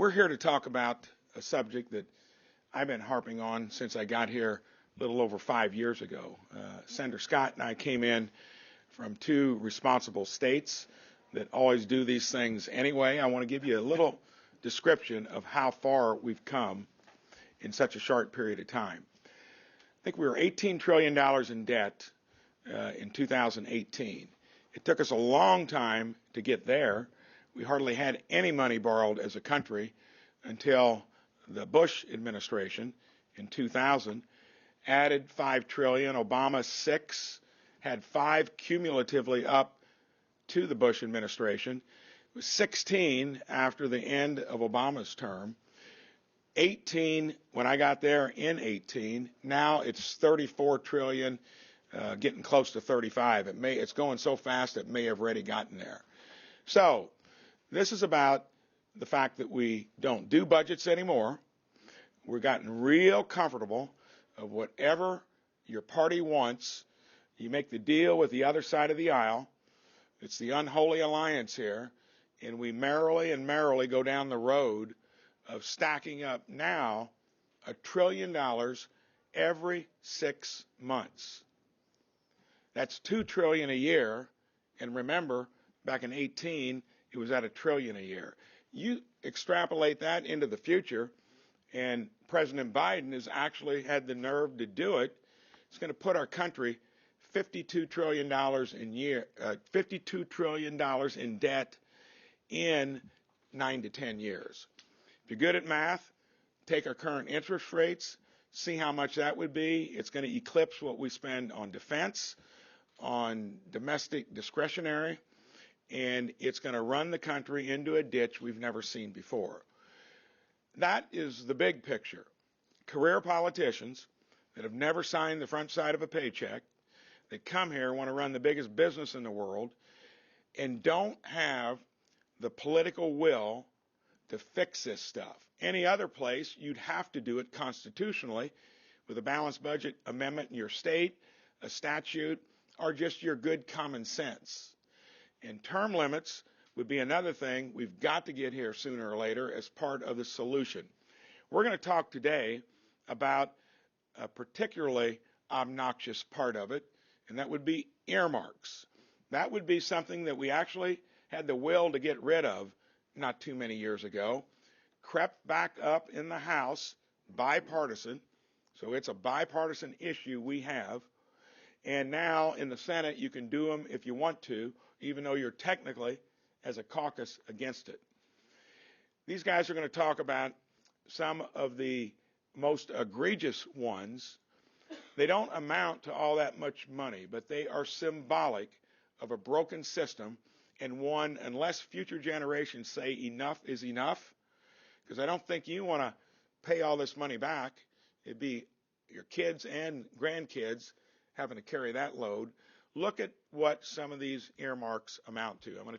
We're here to talk about a subject that I've been harping on since I got here a little over 5 years ago. Senator Scott and I came in from two responsible states that always do these things anyway. I want to give you a little description of how far we've come in such a short period of time. I think we were $18 trillion in debt in 2018. It took us a long time to get there. We hardly had any money borrowed as a country until the Bush administration in 2000 added $5 trillion. Obama 6 had 5 cumulatively up to the Bush administration. It was 16 after the end of Obama's term. 18 when I got there in 18. Now it's 34 trillion, getting close to 35. It's going so fast it may have already gotten there. So this is about the fact that we don't do budgets anymore. We've gotten real comfortable of whatever your party wants. You make the deal with the other side of the aisle. It's the unholy alliance here. And we merrily go down the road of stacking up now $1 trillion every 6 months. That's $2 trillion a year. And remember, back in 18, it was at $1 trillion a year. You extrapolate that into the future, and President Biden has actually had the nerve to do it. It's going to put our country $52 trillion $52 trillion in debt in 9 to 10 years. If you're good at math, take our current interest rates, see how much that would be. It's going to eclipse what we spend on defense, on domestic discretionary, and it's going to run the country into a ditch we've never seen before. That is the big picture. Career politicians that have never signed the front side of a paycheck, that come here, want to run the biggest business in the world, and don't have the political will to fix this stuff. Any other place, you'd have to do it constitutionally with a balanced budget amendment in your state, a statute, or just your good common sense. And term limits would be another thing we've got to get here sooner or later as part of the solution. We're going to talk today about a particularly obnoxious part of it, and that would be earmarks. That would be something that we actually had the will to get rid of not too many years ago, crept back up in the House, bipartisan, so it's a bipartisan issue we have, and now in the Senate you can do them if you want to, even though you're technically, as a caucus, against it. These guys are going to talk about some of the most egregious ones. They don't amount to all that much money, but they are symbolic of a broken system, and one, unless future generations say enough is enough, because I don't think you want to pay all this money back. It'd be your kids and grandkids having to carry that load. Look at what some of these earmarks amount to. I'm going to